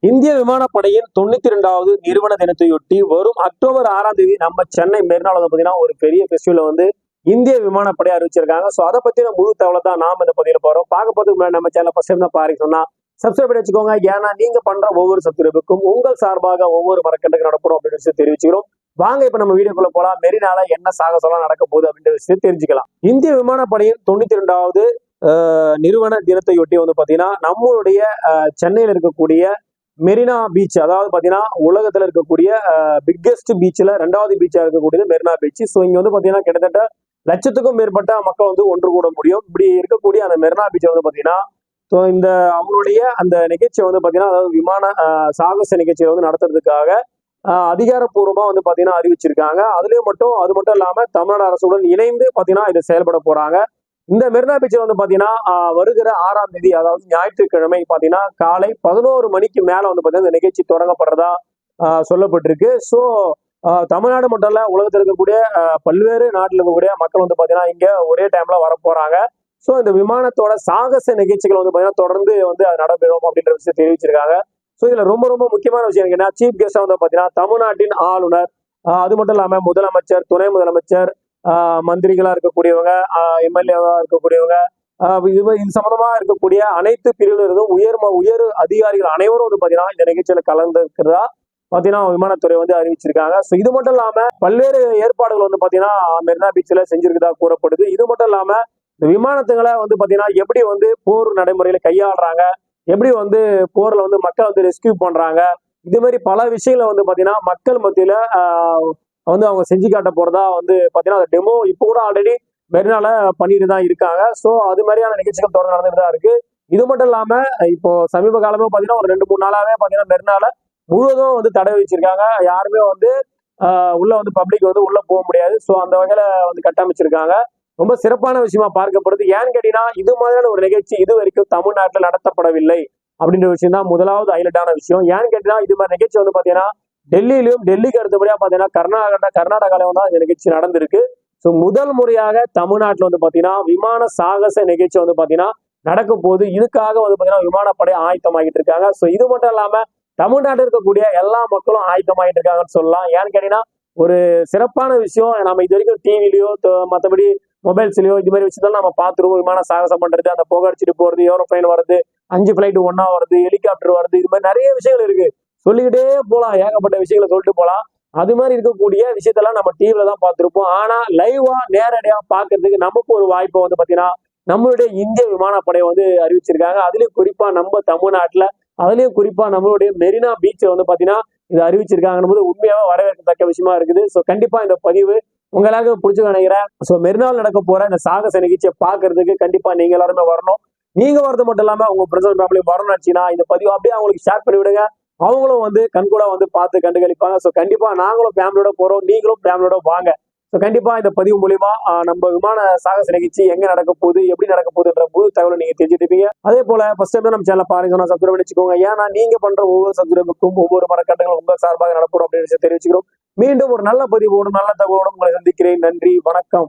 இந்திய விமானப்படையின் 92வது நிறுவன தினத்தையொட்டி வரும் அக்டோபர் 6ஆம் தேதி நம்ம சென்னை மெரினால பாத்தீங்கன்னா ஒரு பெரிய ஃபெஸ்டிவல் வந்து இந்திய விமானப்படை அறிவிச்சிருக்காங்க. ஸோ அதை பத்தின முழு தகவலை தான் நாம இந்த பதிவில் போறோம். பார்க்க போறதுக்கு முன்னாடி நம்ம சேனல் ஃபர்ஸ்ட் டைம் தான் பாருங்க சொன்னா சப்ஸ்கிரைப் பண்ணி வச்சுக்கோங்க. ஏன்னா நீங்க பண்ற ஒவ்வொரு சப்ஸ்கிரைபுக்கும் உங்கள் சார்பாக ஒவ்வொரு மரக்கண்டுக்கு நடப்புறோம் அப்படின்னு விஷயம் தெரிவிச்சுக்கிறோம். வாங்க இப்ப நம்ம வீடியோக்குள்ள போலாம். மெரினால என்ன சாகசம்லாம் நடக்க போகுது அப்படின்ற விஷயத்தை தெரிஞ்சுக்கலாம். இந்திய விமானப்படையின் 92வது நிறுவன தினத்தையொட்டி வந்து பாத்தீங்கன்னா நம்மளுடைய சென்னையில் இருக்கக்கூடிய மெரினா பீச், அதாவது பாத்தீங்கன்னா உலகத்துல இருக்கக்கூடிய பிக்கெஸ்ட் பீச்ல 2வது பீச்சா இருக்கக்கூடியது மெரினா பீச். ஸோ இங்க வந்து பாத்தீங்கன்னா கிட்டத்தட்ட லட்சத்துக்கும் மேற்பட்ட மக்கள் வந்து ஒன்று கூட முடியும். இப்படி இருக்கக்கூடிய அந்த மெரினா பீச்சை வந்து பாத்தீங்கன்னா இந்த அவங்களுடைய அந்த நிகழ்ச்சியை வந்து பாத்தீங்கன்னா அதாவது விமான சாகச நிகழ்ச்சியை வந்து நடத்துறதுக்காக அதிகாரப்பூர்வமா வந்து பாத்தீங்கன்னா அறிவிச்சிருக்காங்க. அதுலயும் அது மட்டும் இல்லாம தமிழ்நாடு அரசுடன் இணைந்து பாத்தீங்கன்னா இதை செயல்பட போறாங்க. இந்த மெரினா பீச்சில் வந்து பாத்தீங்கன்னா வருகிற 6ஆம் தேதி அதாவது ஞாயிற்றுக்கிழமை பாத்தீங்கன்னா காலை 11 மணிக்கு மேல வந்து பாத்தீங்கன்னா இந்த நிகழ்ச்சி தொடங்கப்படுறதா சொல்லப்பட்டிருக்கு. ஸோ தமிழ்நாடு மட்டும் இல்ல உலகத்தில் இருக்கக்கூடிய பல்வேறு நாட்டில் இருக்கக்கூடிய மக்கள் வந்து பாத்தீங்கன்னா இங்க ஒரே டைம்ல வர போறாங்க. ஸோ இந்த விமானத்தோட சாகச நிகழ்ச்சிகள் வந்து பாத்தீங்கன்னா தொடர்ந்து வந்து அது நடைபெறும் அப்படின்ற விஷயம் தெரிவிச்சிருக்காங்க. ஸோ இதுல ரொம்ப ரொம்ப முக்கியமான விஷயம் என்ன, சீஃப் கெஸ்டா வந்து பாத்தீங்கன்னா தமிழ்நாட்டின் ஆளுநர், அது மட்டும் இல்லாம முதலமைச்சர், துணை முதலமைச்சர், மந்திரிகளா இருக்கக்கூடியவங்க, எம்எல்ஏவா இருக்கக்கூடியவங்க, இது சம்பந்தமா இருக்கக்கூடிய அனைத்து பிரிவினரும் உயர் அதிகாரிகள் அனைவரும் வந்து பாத்தீங்கன்னா இந்த நிகழ்ச்சியில கலந்துக்கிறதா பாத்தீங்கன்னா விமானத்துறை வந்து அறிவிச்சிருக்காங்க. ஸோ இது மட்டும் இல்லாம பல்வேறு ஏற்பாடுகள் வந்து பாத்தீங்கன்னா மெரினா பீச்ல செஞ்சிருக்கதா கூறப்படுது. இது மட்டும் இல்லாம இந்த விமானத்துங்களை வந்து பாத்தீங்கன்னா எப்படி வந்து போர் நடைமுறையில கையாளுறாங்க, எப்படி வந்து போர்ல வந்து மக்கள் வந்து ரெஸ்கியூ பண்றாங்க, இது மாதிரி பல விஷயங்களை வந்து பாத்தீங்கன்னா மக்கள் மத்தியில வந்து அவங்க செஞ்சு காட்ட போறதா வந்து பாத்தீங்கன்னா அந்த டெமோ இப்போ கூட ஆல்ரெடி மெரினால பண்ணிட்டு தான் இருக்காங்க. ஸோ அது மாதிரியான நிகழ்ச்சிகள் தொடர்ந்து நடந்துட்டு தான் இருக்கு. இது மட்டும் இல்லாம இப்போ சமீப காலமே பாத்தீங்கன்னா ஒரு 2-3 நாளாவே பாத்தீங்கன்னா மெரினால முழுவதும் வந்து தடை வச்சிருக்காங்க. யாருமே வந்து உள்ள வந்து பப்ளிக் வந்து உள்ள போக முடியாது. ஸோ அந்த வகையில வந்து கட்டமைச்சிருக்காங்க. ரொம்ப சிறப்பான விஷயமா பார்க்கப்படுது. ஏன்னு கேட்டீங்கன்னா இது மாதிரியான ஒரு நிகழ்ச்சி இது வரைக்கும் தமிழ்நாட்டில் நடத்தப்படவில்லை அப்படின்ற விஷயம் தான் முதலாவது ஹைலைட்டான விஷயம். ஏன்னு கேட்டீங்கன்னா இது மாதிரி நிகழ்ச்சி வந்து பாத்தீங்கன்னா டெல்லியிலும் டெல்லிக்கு அடுத்தபடியா பாத்தீங்கன்னா கர்நாடகாவிலும் தான் இந்த நிகழ்ச்சி நடந்திருக்கு. ஸோ முதல் முறையாக தமிழ்நாட்டில் வந்து பாத்தீங்கன்னா விமான சாகச நிகழ்ச்சி வந்து பாத்தீங்கன்னா நடக்கும் போது இதுக்காக வந்து பாத்தீங்கன்னா விமானப்படை ஆயத்தமாகிட்டு இருக்காங்க. ஸோ இது மட்டும் இல்லாம தமிழ்நாட்டில் இருக்கக்கூடிய எல்லா மக்களும் ஆயத்தமாகிட்டு இருக்காங்கன்னு சொல்லலாம். ஏன்னு கேட்டீங்கன்னா ஒரு சிறப்பான விஷயம், நம்ம இது வரைக்கும் டிவிலயோ மற்றபடி மொபைல்ஸ்லயோ இது மாதிரி விஷயத்தான் நம்ம பார்த்துருவோம். விமான சாகசம் பண்றது, அந்த புகை அடிச்சுட்டு போறது, ஏரோப்ளைன் வருது, 5 ஃபிளைட் ஒன்னா வருது, ஹெலிகாப்டர் வருது, இது மாதிரி நிறைய விஷயங்கள் இருக்கு. சொல்லிக்கிட்டே போலாம், ஏகப்பட்ட விஷயங்களை சொல்லிட்டு போலாம். அது மாதிரி இருக்கக்கூடிய விஷயத்தெல்லாம் நம்ம டிவில தான் பார்த்திருப்போம். ஆனா லைவா நேரடியா பாக்குறதுக்கு நமக்கு ஒரு வாய்ப்பை வந்து பாத்தீங்கன்னா நம்மளுடைய இந்திய விமானப்படை வந்து அறிவிச்சிருக்காங்க. அதுலயும் குறிப்பா நம்ம தமிழ்நாட்டுல, அதுலயும் குறிப்பா நம்மளுடைய மெரினா பீச்சை வந்து பாத்தீங்கன்னா இதை அறிவிச்சிருக்காங்கன்னு போது உண்மையாவே வரவேற்கத்தக்க விஷயமா இருக்குது. ஸோ கண்டிப்பா இந்த பதிவு உங்களுக்கு பிடிச்சு நினைக்கிறேன். ஸோ மெரினாவில் நடக்க போற இந்த சாகச நிகழ்ச்சியை பாக்குறதுக்கு கண்டிப்பா நீங்க எல்லாருமே வரணும். நீங்க வரது மட்டும் இல்லாம உங்க ஃப்ரெண்ட்ஸ் ஃபேமிலி வரணும்னு நினைச்சீங்கன்னா இந்த பதிவு அப்படியே அவங்களுக்கு ஷேர் பண்ணி விடுங்க. அவங்களும் வந்து கண்கூட வந்து பார்த்து கண்டுகளிப்பாங்க. ஸோ கண்டிப்பா நாங்களும் ஃபேமிலியோட போறோம், நீங்களும் ஃபேமிலியோட வாங்க. ஸோ கண்டிப்பா இந்த பதிவு மூலியமா நம்ம விமான சாகச நிகழ்ச்சி எங்க நடக்க போகுது, எப்படி நடக்க போகுதுன்ற முழு தகவலை நீங்க தெரிஞ்சுட்டு அதே போல ஃபர்ஸ்ட் டைம் நம்ம சேனல் பாருங்க, சப்ஸ்கிரைப் பண்ணிச்சுக்கோங்க. ஏன்னா நீங்க பண்ற ஒவ்வொரு சப்ஸ்கிரைபுக்கும் ஒவ்வொரு மரக்கட்டுகளும் உங்க சார்பாக நடப்போம் அப்படின்னு தெரிவிச்சுக்கிறோம். மீண்டும் ஒரு நல்ல பதிவோடும் நல்ல தகவலோடும் உங்களை சந்திக்கிறேன். நன்றி, வணக்கம்.